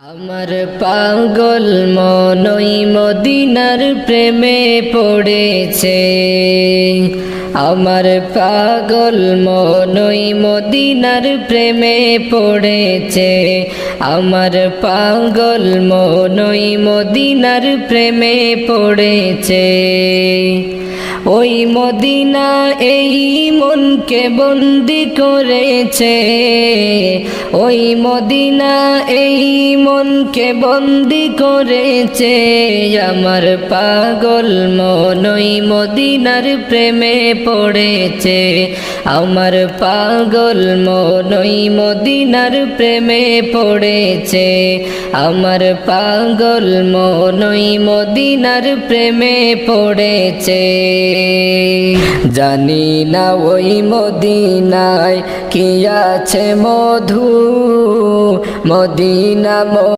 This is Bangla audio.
আমার পাগল মন ওই মদিনার প্রেমে পড়েছে। আমার পাগল মন ওই মদিনার প্রেমে পড়েছে। আমার পাগল মন ওই মদিনার প্রেমে পড়েছে। ওই মদিনা এই মনকে বন্দি করেছে। ওই মদিনা এই মনকে বন্দি করেছে। আমার পাগল মন ওই মদিনার প্রেমে পড়েছে। আমার পাগল মন ওই মদিনার প্রেমে পড়েছে। আমার পাগল মন ওই মদিনার প্রেমে পড়েছে। জানি না ওই মদিনায় কি আছে মধু, মদিনা